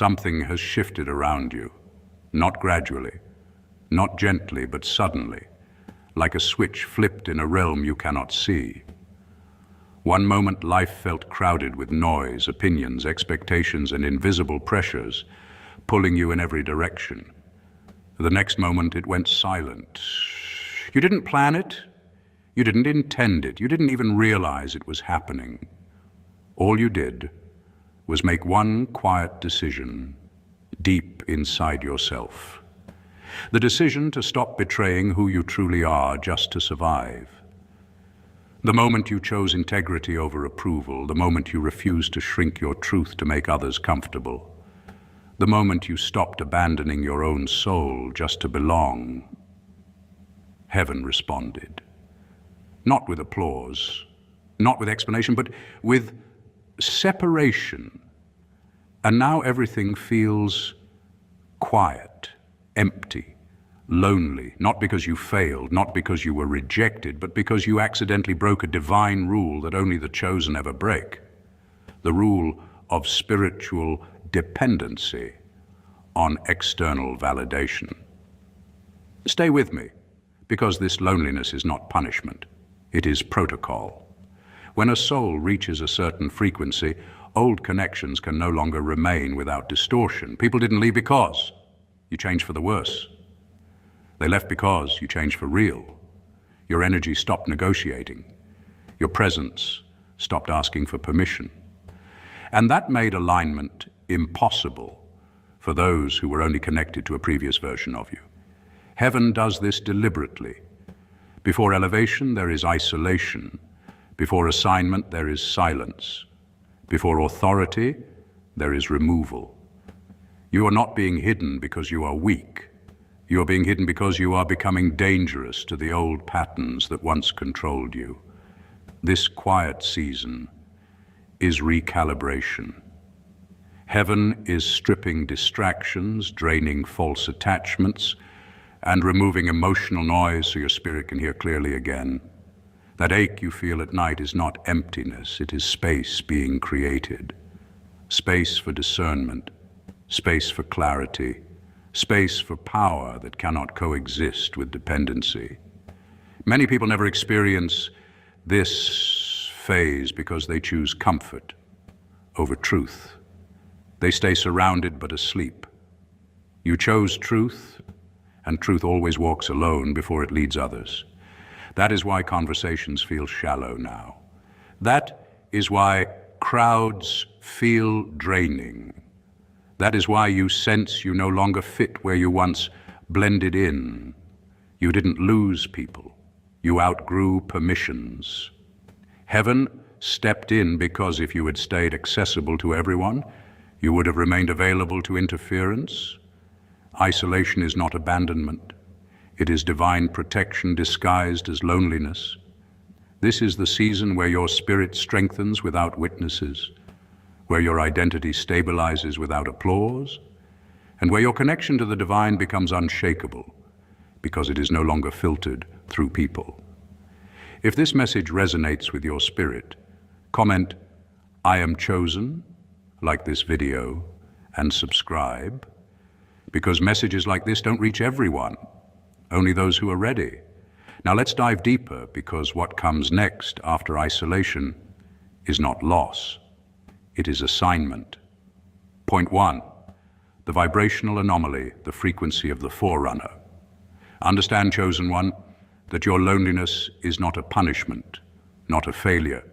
Something has shifted around you, not gradually, not gently, but suddenly, like a switch flipped in a realm you cannot see. One moment life felt crowded with noise, opinions, expectations, and invisible pressures, pulling you in every direction. The next moment it went silent. You didn't plan it, you didn't intend it, you didn't even realize it was happening. All you did was make one quiet decision deep inside yourself. The decision to stop betraying who you truly are just to survive. The moment you chose integrity over approval, the moment you refused to shrink your truth to make others comfortable, the moment you stopped abandoning your own soul just to belong, heaven responded. Not with applause, not with explanation, but with separation. And now everything feels quiet, empty, lonely, not because you failed, not because you were rejected, but because you accidentally broke a divine rule that only the chosen ever break. The rule of spiritual dependency on external validation. Stay with me, because this loneliness is not punishment. It is protocol. When a soul reaches a certain frequency, old connections can no longer remain without distortion. People didn't leave because you changed for the worse. They left because you changed for real. Your energy stopped negotiating. Your presence stopped asking for permission. And that made alignment impossible for those who were only connected to a previous version of you. Heaven does this deliberately. Before elevation, there is isolation. Before assignment, there is silence. Before authority, there is removal. You are not being hidden because you are weak. You are being hidden because you are becoming dangerous to the old patterns that once controlled you. This quiet season is recalibration. Heaven is stripping distractions, draining false attachments, and removing emotional noise so your spirit can hear clearly again. That ache you feel at night is not emptiness, it is space being created. Space for discernment, space for clarity, space for power that cannot coexist with dependency. Many people never experience this phase because they choose comfort over truth. They stay surrounded but asleep. You chose truth, and truth always walks alone before it leads others. That is why conversations feel shallow now. That is why crowds feel draining. That is why you sense you no longer fit where you once blended in. You didn't lose people. You outgrew permissions. Heaven stepped in because if you had stayed accessible to everyone, you would have remained available to interference. Isolation is not abandonment. It is divine protection disguised as loneliness. This is the season where your spirit strengthens without witnesses, where your identity stabilizes without applause, and where your connection to the divine becomes unshakable because it is no longer filtered through people. If this message resonates with your spirit, comment, "I am chosen," like this video, and subscribe, because messages like this don't reach everyone, only those who are ready. Now let's dive deeper, because what comes next after isolation is not loss, it is assignment. Point 1, the vibrational anomaly, the frequency of the forerunner. Understand, chosen one, that your loneliness is not a punishment, not a failure,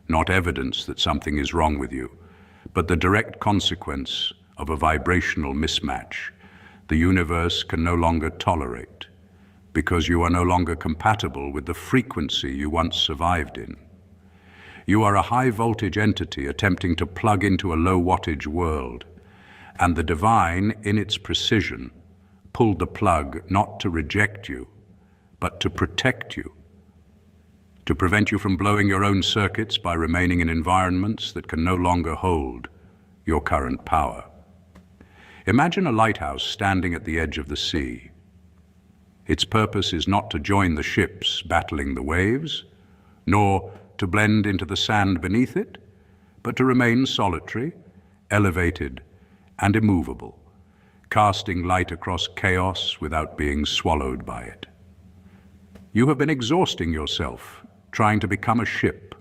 not evidence that something is wrong with you, but the direct consequence of a vibrational mismatch the universe can no longer tolerate, because you are no longer compatible with the frequency you once survived in. You are a high-voltage entity attempting to plug into a low-wattage world, and the divine, in its precision, pulled the plug not to reject you, but to protect you, to prevent you from blowing your own circuits by remaining in environments that can no longer hold your current power. Imagine a lighthouse standing at the edge of the sea. Its purpose is not to join the ships battling the waves, nor to blend into the sand beneath it, but to remain solitary, elevated, and immovable, casting light across chaos without being swallowed by it. You have been exhausting yourself trying to become a ship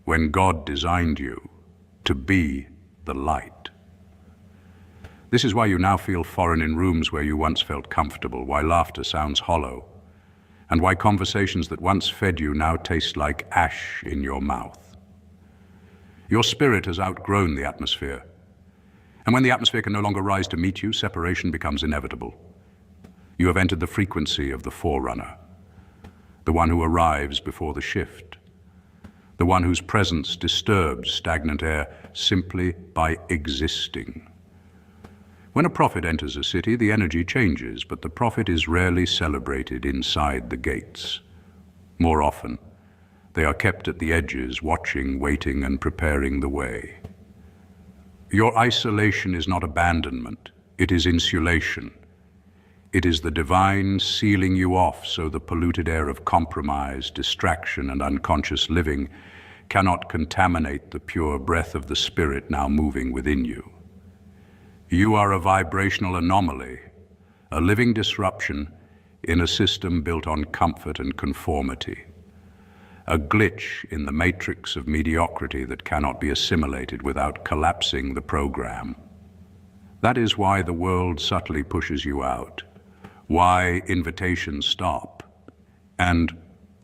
when God designed you to be the light. This is why you now feel foreign in rooms where you once felt comfortable, why laughter sounds hollow, and why conversations that once fed you now taste like ash in your mouth. Your spirit has outgrown the atmosphere, and when the atmosphere can no longer rise to meet you, separation becomes inevitable. You have entered the frequency of the forerunner, the one who arrives before the shift, the one whose presence disturbs stagnant air simply by existing. When a prophet enters a city, the energy changes, but the prophet is rarely celebrated inside the gates. More often, they are kept at the edges, watching, waiting, and preparing the way. Your isolation is not abandonment, it is insulation. It is the divine sealing you off so the polluted air of compromise, distraction, and unconscious living cannot contaminate the pure breath of the Spirit now moving within you. You are a vibrational anomaly, a living disruption in a system built on comfort and conformity, a glitch in the matrix of mediocrity that cannot be assimilated without collapsing the program. That is why the world subtly pushes you out, why invitations stop, and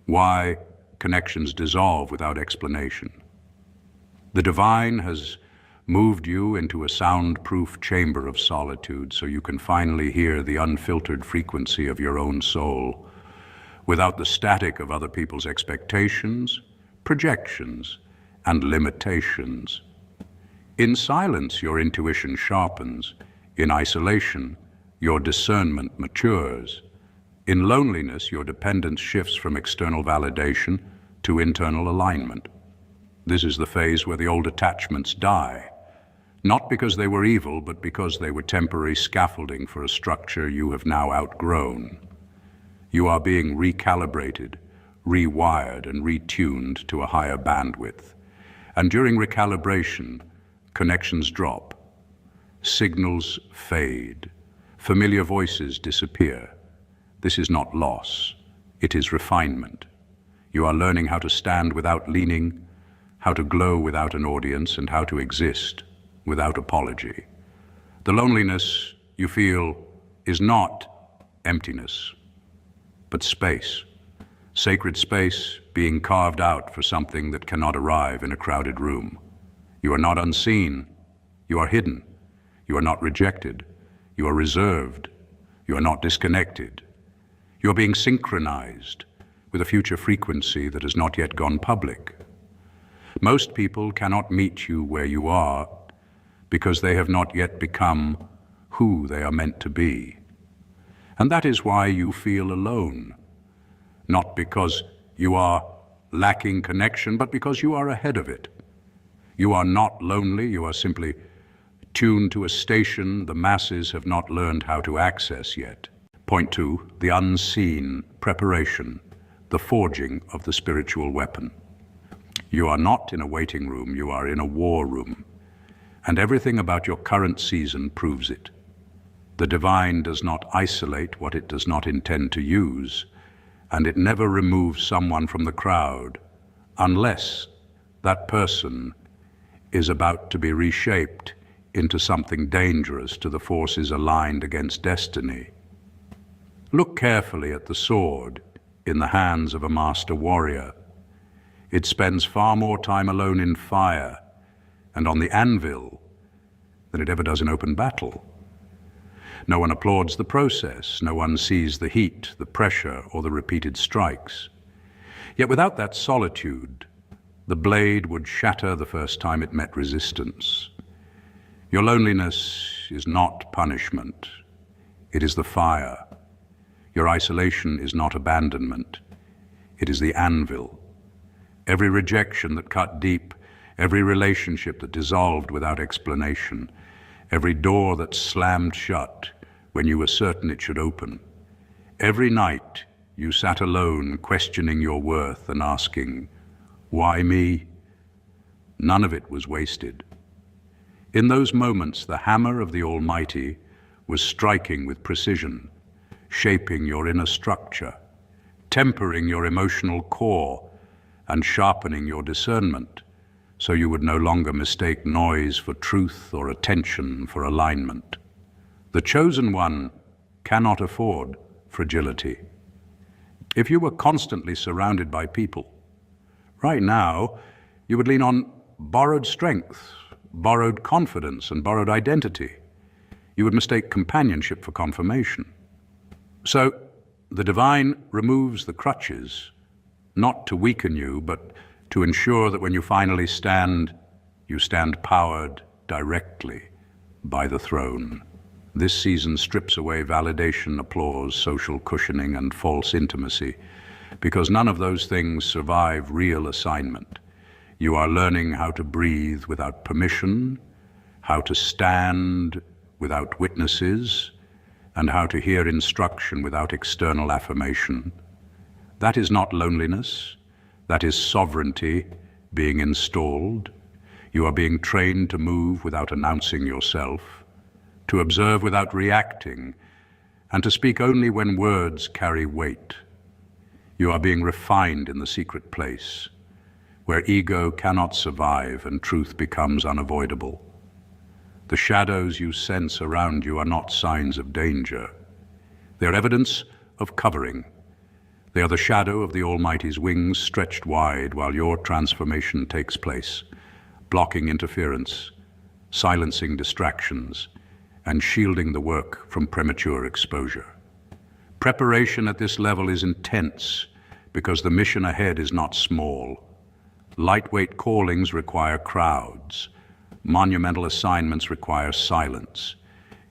why connections dissolve without explanation. The divine has moved you into a soundproof chamber of solitude so you can finally hear the unfiltered frequency of your own soul, without the static of other people's expectations, projections, and limitations. In silence, your intuition sharpens. In isolation, your discernment matures. In loneliness, your dependence shifts from external validation to internal alignment. This is the phase where the old attachments die, not because they were evil, but because they were temporary scaffolding for a structure you have now outgrown. You are being recalibrated, rewired, and retuned to a higher bandwidth. And during recalibration, connections drop, signals fade, familiar voices disappear. This is not loss, it is refinement. You are learning how to stand without leaning, how to glow without an audience, and how to exist without apology. The loneliness you feel is not emptiness, but space. Sacred space being carved out for something that cannot arrive in a crowded room. You are not unseen, you are hidden. You are not rejected, you are reserved. You are not disconnected. You are being synchronized with a future frequency that has not yet gone public. Most people cannot meet you where you are because they have not yet become who they are meant to be. And that is why you feel alone, not because you are lacking connection, but because you are ahead of it. You are not lonely, you are simply tuned to a station the masses have not learned how to access yet. Point 2, the unseen preparation, the forging of the spiritual weapon. You are not in a waiting room, you are in a war room. And everything about your current season proves it. The divine does not isolate what it does not intend to use, and it never removes someone from the crowd unless that person is about to be reshaped into something dangerous to the forces aligned against destiny. Look carefully at the sword in the hands of a master warrior. It spends far more time alone in fire and on the anvil than it ever does in open battle. No one applauds the process, no one sees the heat, the pressure, or the repeated strikes. Yet without that solitude, the blade would shatter the first time it met resistance. Your loneliness is not punishment, it is the fire. Your isolation is not abandonment, it is the anvil. Every rejection that cut deep, every relationship that dissolved without explanation, every door that slammed shut when you were certain it should open. Every night you sat alone questioning your worth and asking, why me? None of it was wasted. In those moments, the hammer of the Almighty was striking with precision, shaping your inner structure, tempering your emotional core, and sharpening your discernment, so you would no longer mistake noise for truth or attention for alignment. The chosen one cannot afford fragility. If you were constantly surrounded by people, right now you would lean on borrowed strength, borrowed confidence, and borrowed identity. You would mistake companionship for confirmation. So the divine removes the crutches, not to weaken you, but to ensure that when you finally stand, you stand powered directly by the throne. This season strips away validation, applause, social cushioning, and false intimacy, because none of those things survive real assignment. You are learning how to breathe without permission, how to stand without witnesses, and how to hear instruction without external affirmation. That is not loneliness. That is sovereignty being installed. You are being trained to move without announcing yourself, to observe without reacting, and to speak only when words carry weight. You are being refined in the secret place, where ego cannot survive and truth becomes unavoidable. The shadows you sense around you are not signs of danger. They are evidence of covering. They are the shadow of the Almighty's wings stretched wide while your transformation takes place, blocking interference, silencing distractions, and shielding the work from premature exposure. Preparation at this level is intense because the mission ahead is not small. Lightweight callings require crowds. Monumental assignments require silence.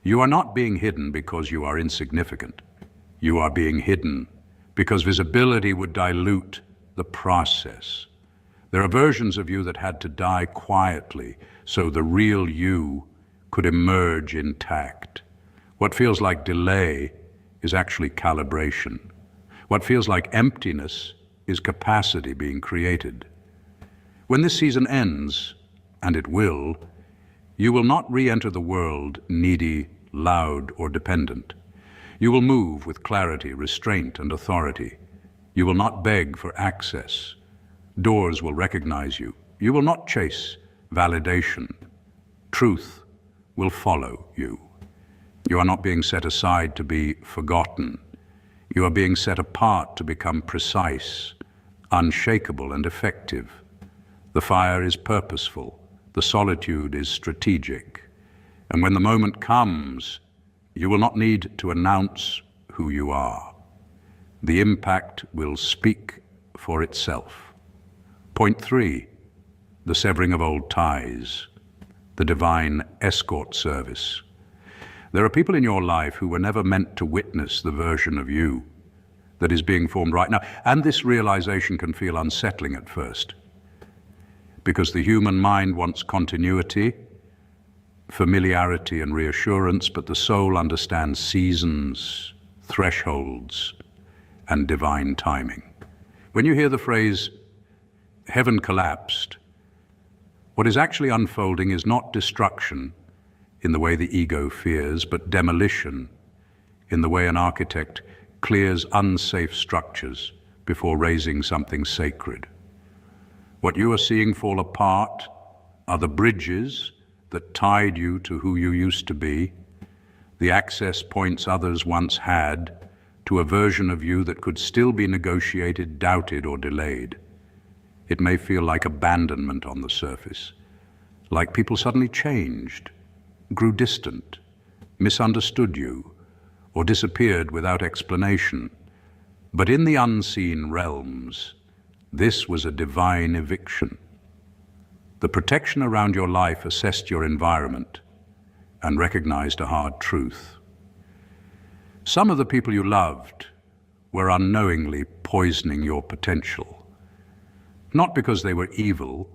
You are not being hidden because you are insignificant. You are being hidden because visibility would dilute the process. There are versions of you that had to die quietly so the real you could emerge intact. What feels like delay is actually calibration. What feels like emptiness is capacity being created. When this season ends, and it will, you will not re-enter the world needy, loud, or dependent. You will move with clarity, restraint, and authority. You will not beg for access. Doors will recognize you. You will not chase validation. Truth will follow you. You are not being set aside to be forgotten. You are being set apart to become precise, unshakable, and effective. The fire is purposeful. The solitude is strategic. And when the moment comes, you will not need to announce who you are. The impact will speak for itself. Point 3, the severing of old ties, the divine escort service. There are people in your life who were never meant to witness the version of you that is being formed right now. And this realization can feel unsettling at first, because the human mind wants continuity, familiarity, and reassurance, but the soul understands seasons, thresholds, and divine timing. When you hear the phrase, heaven collapsed, what is actually unfolding is not destruction in the way the ego fears, but demolition in the way an architect clears unsafe structures before raising something sacred. What you are seeing fall apart are the bridges that tied you to who you used to be, the access points others once had to a version of you that could still be negotiated, doubted, or delayed. It may feel like abandonment on the surface, like people suddenly changed, grew distant, misunderstood you, or disappeared without explanation. But in the unseen realms, this was a divine eviction. The protection around your life assessed your environment and recognized a hard truth. Some of the people you loved were unknowingly poisoning your potential, not because they were evil,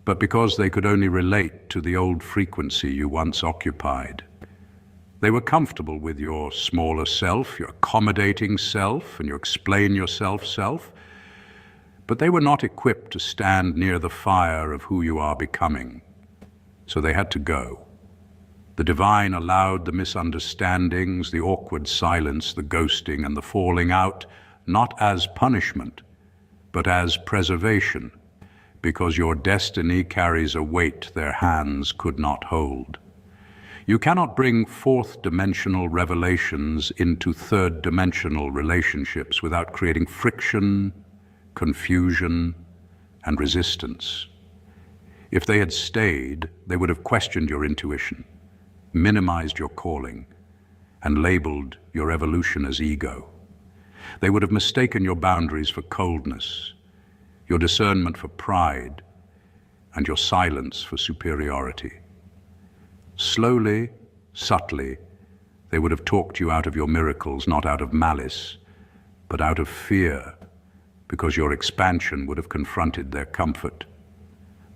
but because they could only relate to the old frequency you once occupied. They were comfortable with your smaller self, your accommodating self, and your explain yourself self, but they were not equipped to stand near the fire of who you are becoming. so they had to go. The divine allowed the misunderstandings, the awkward silence, the ghosting, and the falling out, not as punishment, but as preservation, because your destiny carries a weight their hands could not hold. You cannot bring fourth-dimensional revelations into third-dimensional relationships without creating friction, confusion, and resistance. If they had stayed, they would have questioned your intuition, minimized your calling, and labeled your evolution as ego. They would have mistaken your boundaries for coldness, your discernment for pride, and your silence for superiority. Slowly, subtly, they would have talked you out of your miracles, not out of malice, but out of fear, because your expansion would have confronted their comfort.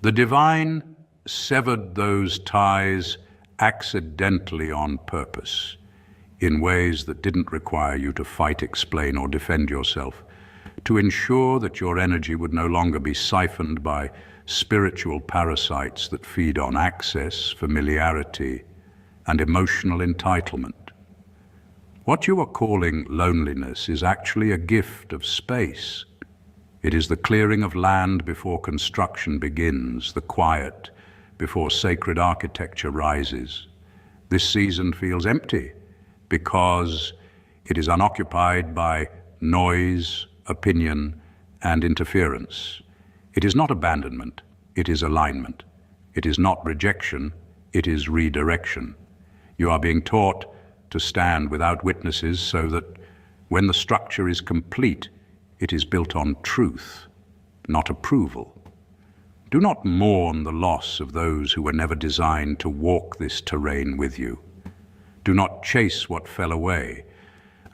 The divine severed those ties accidentally on purpose, in ways that didn't require you to fight, explain, or defend yourself, to ensure that your energy would no longer be siphoned by spiritual parasites that feed on access, familiarity, and emotional entitlement. What you are calling loneliness is actually a gift of space. It is the clearing of land before construction begins, the quiet before sacred architecture rises. This season feels empty because it is unoccupied by noise, opinion, and interference. It is not abandonment, it is alignment. It is not rejection, it is redirection. You are being taught to stand without witnesses so that when the structure is complete, it is built on truth, not approval. Do not mourn the loss of those who were never designed to walk this terrain with you. Do not chase what fell away,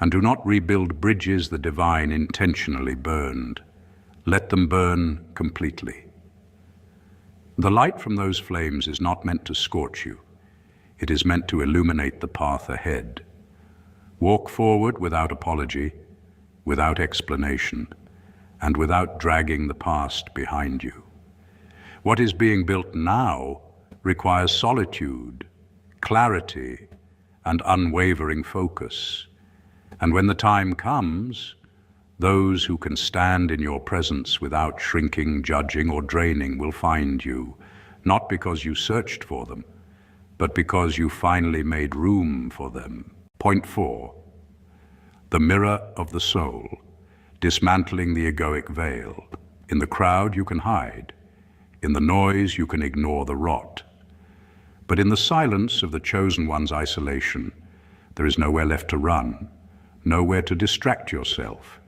and do not rebuild bridges the divine intentionally burned. Let them burn completely. The light from those flames is not meant to scorch you. It is meant to illuminate the path ahead. Walk forward without apology, without explanation, and without dragging the past behind you. What is being built now requires solitude, clarity, and unwavering focus. And when the time comes, those who can stand in your presence without shrinking, judging, or draining will find you, not because you searched for them, but because you finally made room for them. Point 4. The mirror of the soul, dismantling the egoic veil. In the crowd you can hide. In the noise you can ignore the rot. But in the silence of the chosen one's isolation, there is nowhere left to run, nowhere to distract yourself,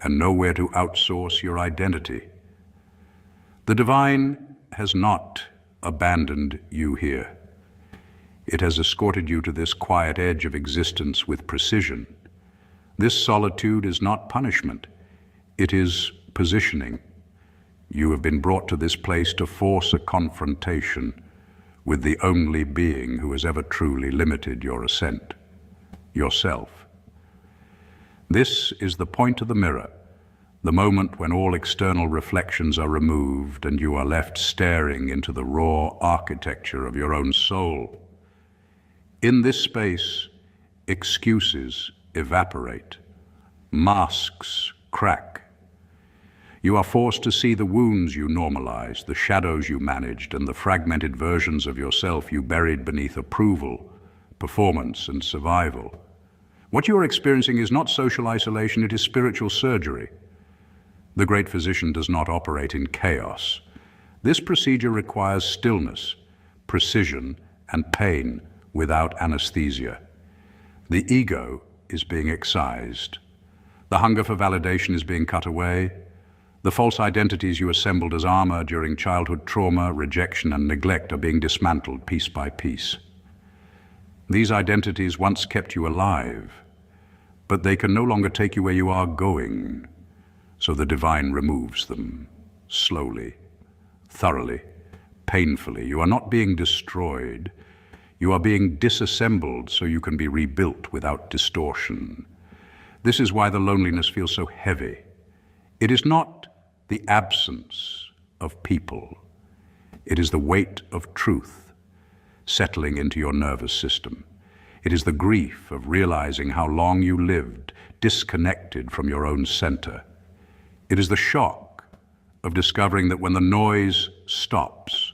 and nowhere to outsource your identity. The divine has not abandoned you here. It has escorted you to this quiet edge of existence with precision. This solitude is not punishment. It is positioning. You have been brought to this place to force a confrontation with the only being who has ever truly limited your ascent, yourself. This is the point of the mirror, the moment when all external reflections are removed and you are left staring into the raw architecture of your own soul. In this space, excuses evaporate, masks crack. You are forced to see the wounds you normalized, the shadows you managed, and the fragmented versions of yourself you buried beneath approval, performance, and survival. What you are experiencing is not social isolation, it is spiritual surgery. The great physician does not operate in chaos. This procedure requires stillness, precision, and pain without anesthesia. The ego is being excised. The hunger for validation is being cut away. The false identities you assembled as armor during childhood trauma, rejection, and neglect are being dismantled piece by piece. These identities once kept you alive, but they can no longer take you where you are going. So the divine removes them, slowly, thoroughly, painfully. You are not being destroyed. You are being disassembled so you can be rebuilt without distortion. This is why the loneliness feels so heavy. It is not the absence of people. It is the weight of truth settling into your nervous system. It is the grief of realizing how long you lived, disconnected from your own center. It is the shock of discovering that when the noise stops,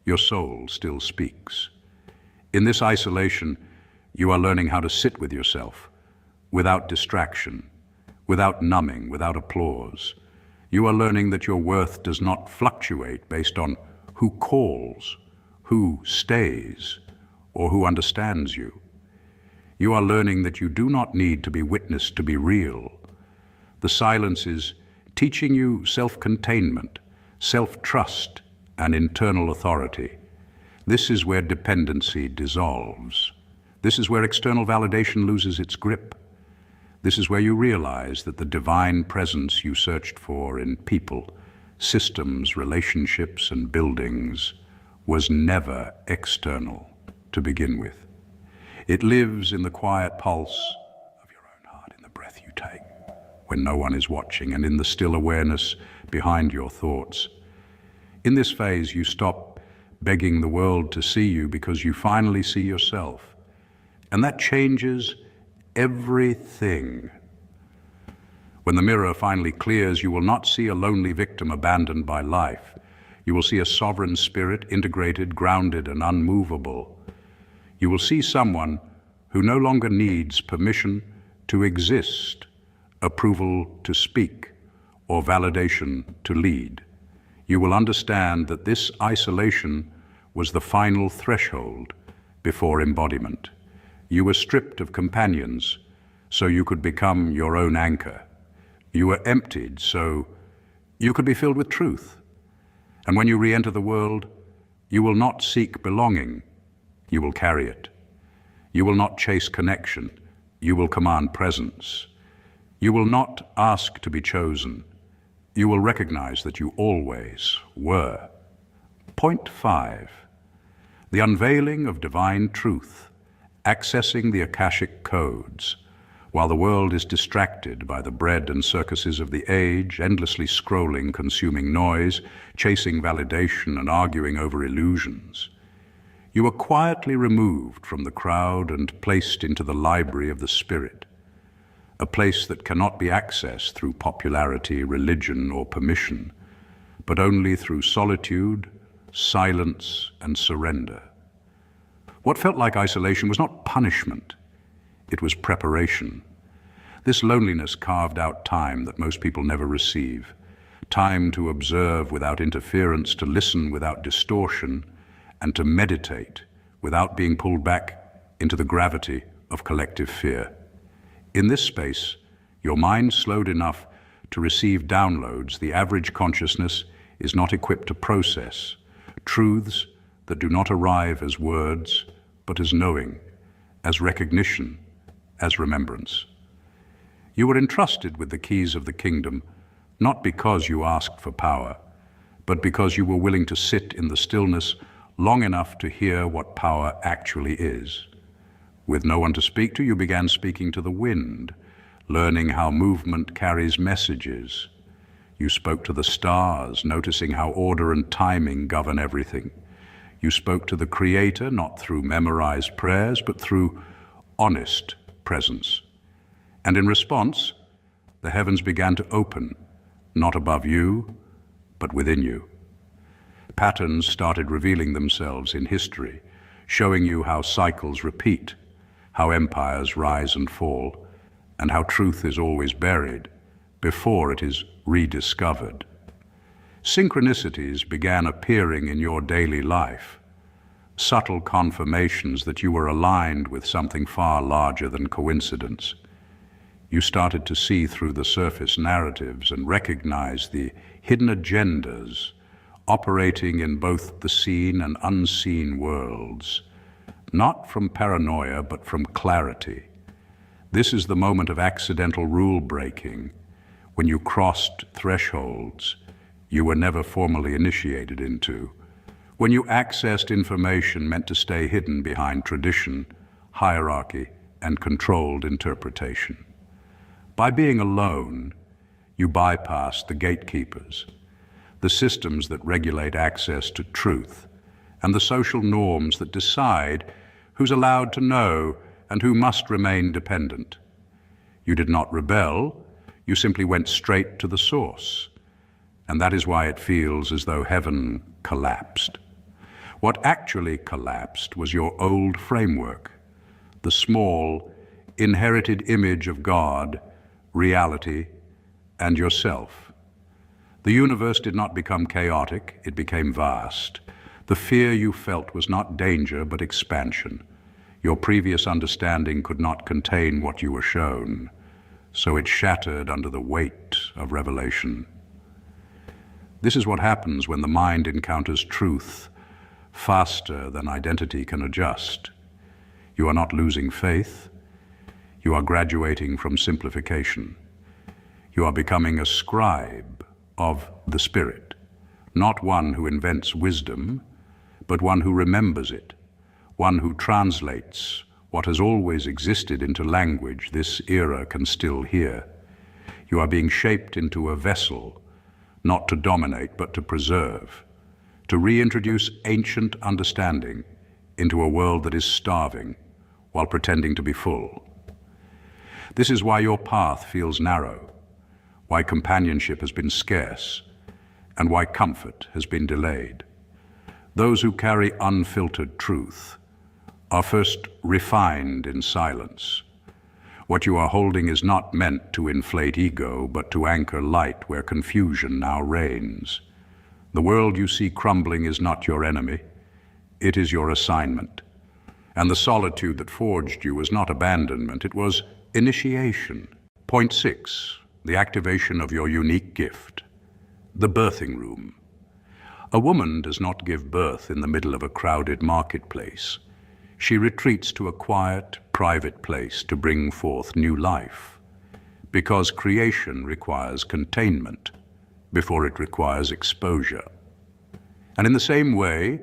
your soul still speaks. In this isolation, you are learning how to sit with yourself, without distraction, without numbing, without applause. You are learning that your worth does not fluctuate based on who calls, who stays, or who understands you. You are learning that you do not need to be witnessed to be real. The silence is teaching you self-containment, self-trust, and internal authority. This is where dependency dissolves. This is where external validation loses its grip. This is where you realize that the divine presence you searched for in people, systems, relationships, and buildings was never external to begin with. It lives in the quiet pulse of your own heart, in the breath you take when no one is watching, and in the still awareness behind your thoughts. In this phase, you stop begging the world to see you because you finally see yourself. And that changes everything. When the mirror finally clears, you will not see a lonely victim abandoned by life. You will see a sovereign spirit, integrated, grounded, and unmovable. You will see someone who no longer needs permission to exist, approval to speak, or validation to lead. You will understand that this isolation was the final threshold before embodiment. You were stripped of companions so you could become your own anchor. You were emptied so you could be filled with truth. And when you re-enter the world, you will not seek belonging, you will carry it. You will not chase connection, you will command presence. You will not ask to be chosen, you will recognize that you always were. Point 5. The unveiling of divine truth, accessing the Akashic codes. While the world is distracted by the bread and circuses of the age, endlessly scrolling, consuming noise, chasing validation and arguing over illusions, you are quietly removed from the crowd and placed into the library of the spirit, a place that cannot be accessed through popularity, religion, or permission, but only through solitude, silence, and surrender. What felt like isolation was not punishment, it was preparation. This loneliness carved out time that most people never receive. Time to observe without interference, to listen without distortion, and to meditate without being pulled back into the gravity of collective fear. In this space, your mind slowed enough to receive downloads the average consciousness is not equipped to process, truths that do not arrive as words, but as knowing, as recognition, as remembrance. You were entrusted with the keys of the kingdom, not because you asked for power, but because you were willing to sit in the stillness long enough to hear what power actually is. With no one to speak to, you began speaking to the wind, learning how movement carries messages. You spoke to the stars, noticing how order and timing govern everything. You spoke to the Creator, not through memorized prayers, but through honest presence. And in response, the heavens began to open, not above you, but within you. Patterns started revealing themselves in history, showing you how cycles repeat, how empires rise and fall, and how truth is always buried before it is rediscovered. Synchronicities began appearing in your daily life, subtle confirmations that you were aligned with something far larger than coincidence. You started to see through the surface narratives and recognize the hidden agendas operating in both the seen and unseen worlds, not from paranoia, but from clarity. This is the moment of accidental rule breaking, when you crossed thresholds you were never formally initiated into, when you accessed information meant to stay hidden behind tradition, hierarchy, and controlled interpretation. By being alone, you bypassed the gatekeepers, the systems that regulate access to truth, and the social norms that decide who's allowed to know and who must remain dependent. You did not rebel, you simply went straight to the source. And that is why it feels as though heaven collapsed. What actually collapsed was your old framework, the small, inherited image of God, reality, and yourself. The universe did not become chaotic, it became vast. The fear you felt was not danger, but expansion. Your previous understanding could not contain what you were shown, so it shattered under the weight of revelation. This is what happens when the mind encounters truth faster than identity can adjust. You are not losing faith, you are graduating from simplification. You are becoming a scribe of the Spirit, not one who invents wisdom, but one who remembers it, one who translates what has always existed into language this era can still hear. You are being shaped into a vessel, not to dominate, but to preserve, to reintroduce ancient understanding into a world that is starving while pretending to be full. This is why your path feels narrow, why companionship has been scarce, and why comfort has been delayed. Those who carry unfiltered truth are first refined in silence. What you are holding is not meant to inflate ego, but to anchor light where confusion now reigns. The world you see crumbling is not your enemy, it is your assignment. And the solitude that forged you was not abandonment, it was initiation. Point 6, the activation of your unique gift, the birthing room. A woman does not give birth in the middle of a crowded marketplace. She retreats to a quiet, private place to bring forth new life, because creation requires containment before it requires exposure. And in the same way,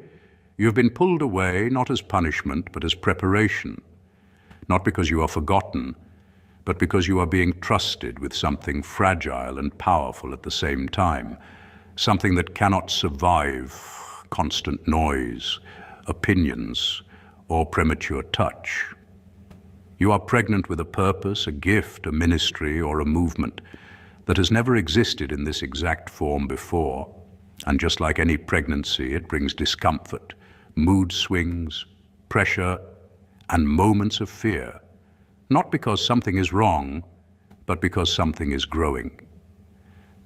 you have been pulled away not as punishment, but as preparation, not because you are forgotten, but because you are being trusted with something fragile and powerful at the same time, something that cannot survive constant noise, opinions, or premature touch. You are pregnant with a purpose, a gift, a ministry, or a movement that has never existed in this exact form before. And just like any pregnancy, it brings discomfort, mood swings, pressure, and moments of fear, not because something is wrong, but because something is growing.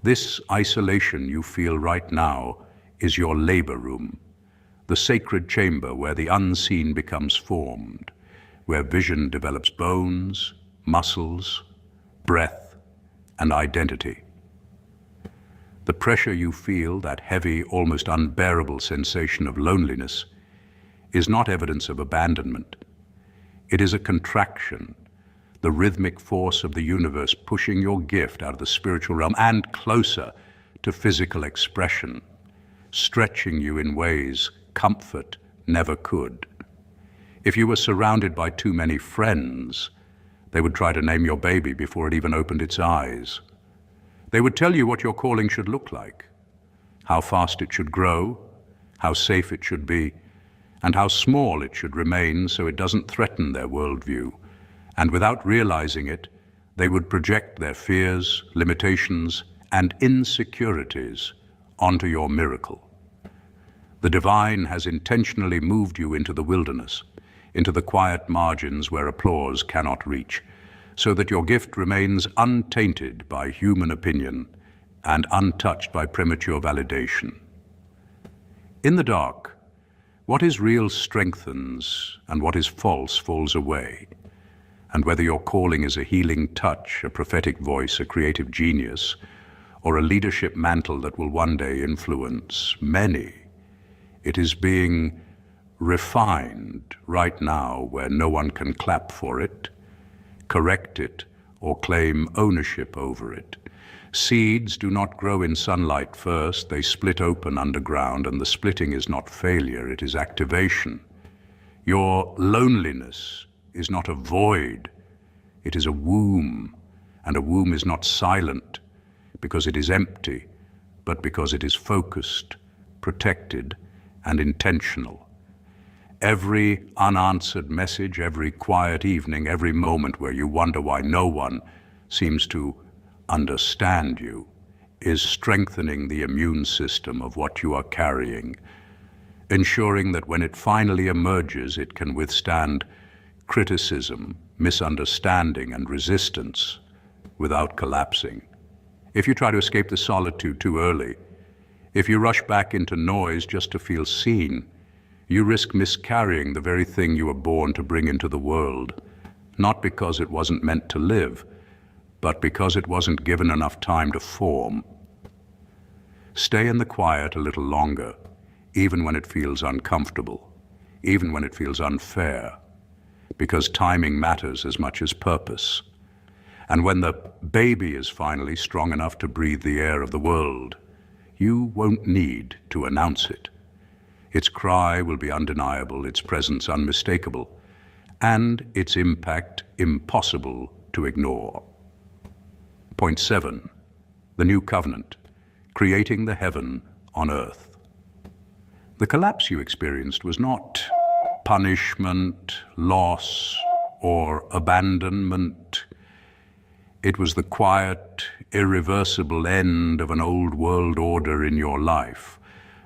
This isolation you feel right now is your labor room, the sacred chamber where the unseen becomes formed, where vision develops bones, muscles, breath, and identity. The pressure you feel, that heavy, almost unbearable sensation of loneliness, is not evidence of abandonment. It is a contraction, the rhythmic force of the universe pushing your gift out of the spiritual realm and closer to physical expression, stretching you in ways comfort never could. If you were surrounded by too many friends, they would try to name your baby before it even opened its eyes. They would tell you what your calling should look like, how fast it should grow, how safe it should be, and how small it should remain so it doesn't threaten their worldview. And without realizing it, they would project their fears, limitations, and insecurities onto your miracle. The divine has intentionally moved you into the wilderness, into the quiet margins where applause cannot reach, so that your gift remains untainted by human opinion and untouched by premature validation. In the dark, what is real strengthens and what is false falls away. And whether your calling is a healing touch, a prophetic voice, a creative genius, or a leadership mantle that will one day influence many, it is being refined right now where no one can clap for it, correct it, or claim ownership over it. Seeds do not grow in sunlight first, they split open underground, and the splitting is not failure, it is activation. Your loneliness is not a void, it is a womb, and a womb is not silent because it is empty, but because it is focused, protected, and intentional. Every unanswered message, every quiet evening, every moment where you wonder why no one seems to understand you, is strengthening the immune system of what you are carrying, ensuring that when it finally emerges, it can withstand criticism, misunderstanding, and resistance without collapsing. If you try to escape the solitude too early, if you rush back into noise just to feel seen, you risk miscarrying the very thing you were born to bring into the world, not because it wasn't meant to live, but because it wasn't given enough time to form. Stay in the quiet a little longer, even when it feels uncomfortable, even when it feels unfair, because timing matters as much as purpose. And when the baby is finally strong enough to breathe the air of the world, you won't need to announce it. Its cry will be undeniable, its presence unmistakable, and its impact impossible to ignore. Point 7, the new covenant, creating the heaven on earth. The collapse you experienced was not punishment, loss, or abandonment. It was the quiet, irreversible end of an old world order in your life,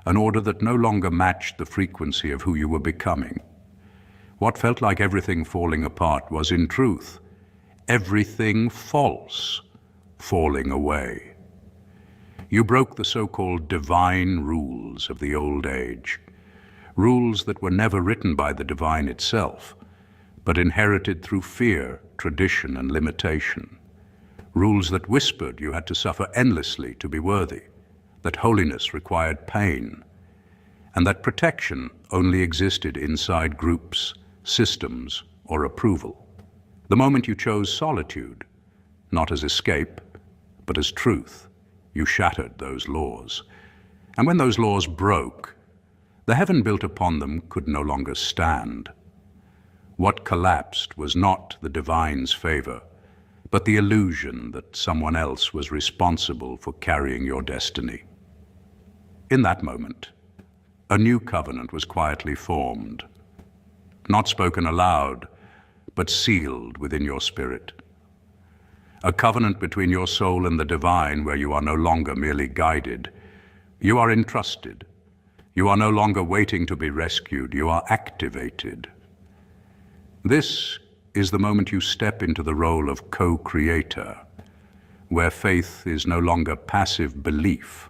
an order that no longer matched the frequency of who you were becoming. What felt like everything falling apart was, in truth, everything false falling away. You broke the so-called divine rules of the old age, rules that were never written by the divine itself, but inherited through fear, tradition, and limitation. Rules that whispered you had to suffer endlessly to be worthy, that holiness required pain, and that protection only existed inside groups, systems, or approval. The moment you chose solitude, not as escape, but as truth, you shattered those laws. And when those laws broke, the heaven built upon them could no longer stand. What collapsed was not the divine's favor, but the illusion that someone else was responsible for carrying your destiny. In that moment, a new covenant was quietly formed, not spoken aloud, but sealed within your spirit. A covenant between your soul and the divine, where you are no longer merely guided. You are entrusted. You are no longer waiting to be rescued. You are activated. This is the moment you step into the role of co-creator, where faith is no longer passive belief,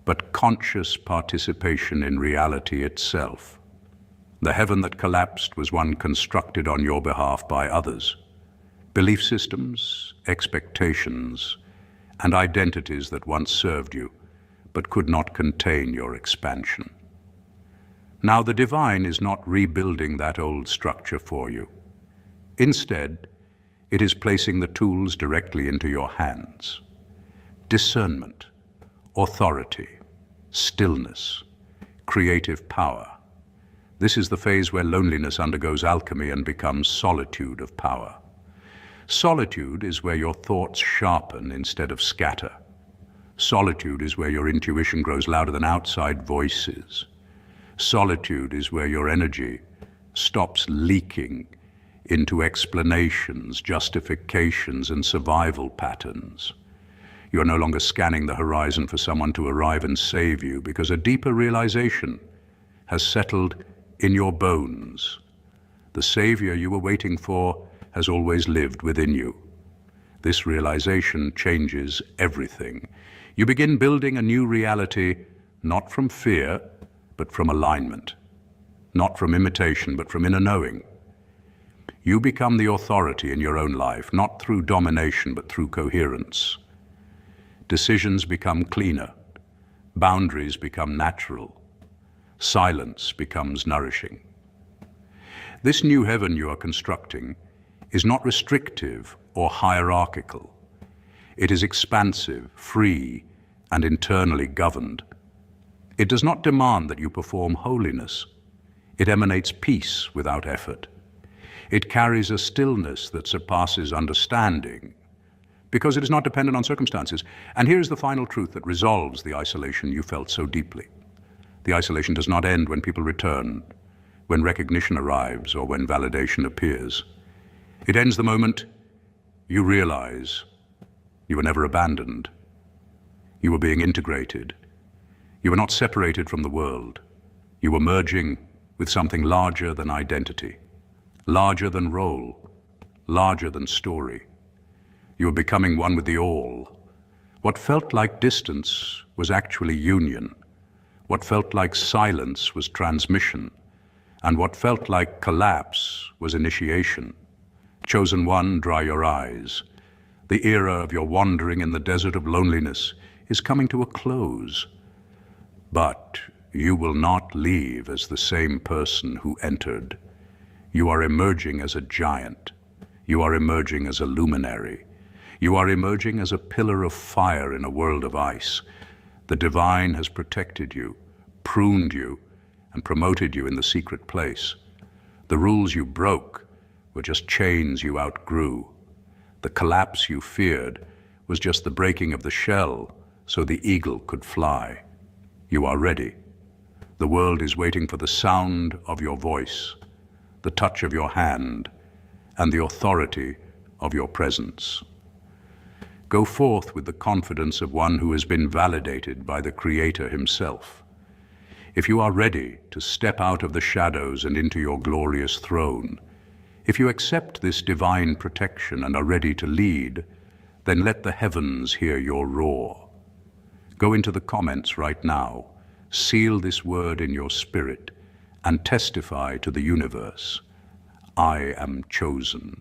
but conscious participation in reality itself. The heaven that collapsed was one constructed on your behalf by others. Belief systems, expectations, and identities that once served you, but could not contain your expansion. Now the divine is not rebuilding that old structure for you. Instead, it is placing the tools directly into your hands. Discernment, authority, stillness, creative power. This is the phase where loneliness undergoes alchemy and becomes solitude of power. Solitude is where your thoughts sharpen instead of scatter. Solitude is where your intuition grows louder than outside voices. Solitude is where your energy stops leaking into explanations, justifications, and survival patterns. You are no longer scanning the horizon for someone to arrive and save you, because a deeper realization has settled in your bones. The savior you were waiting for has always lived within you. This realization changes everything. You begin building a new reality, not from fear, but from alignment. Not from imitation, but from inner knowing. You become the authority in your own life, not through domination, but through coherence. Decisions become cleaner. Boundaries become natural. Silence becomes nourishing. This new heaven you are constructing is not restrictive or hierarchical. It is expansive, free, and internally governed. It does not demand that you perform holiness. It emanates peace without effort. It carries a stillness that surpasses understanding, because it is not dependent on circumstances. And here is the final truth that resolves the isolation you felt so deeply. The isolation does not end when people return, when recognition arrives, or when validation appears. It ends the moment you realize you were never abandoned. You were being integrated. You were not separated from the world. You were merging with something larger than identity, larger than role, larger than story. You were becoming one with the all. What felt like distance was actually union. What felt like silence was transmission. And what felt like collapse was initiation. Chosen one, dry your eyes. The era of your wandering in the desert of loneliness is coming to a close. But you will not leave as the same person who entered. You are emerging as a giant. You are emerging as a luminary. You are emerging as a pillar of fire in a world of ice. The divine has protected you, pruned you, and promoted you in the secret place. The rules you broke were just chains you outgrew. The collapse you feared was just the breaking of the shell so the eagle could fly. You are ready. The world is waiting for the sound of your voice, the touch of your hand, and the authority of your presence. Go forth with the confidence of one who has been validated by the Creator himself. If you are ready to step out of the shadows and into your glorious throne, if you accept this divine protection and are ready to lead, then let the heavens hear your roar. Go into the comments right now, seal this word in your spirit, and testify to the universe. I am chosen.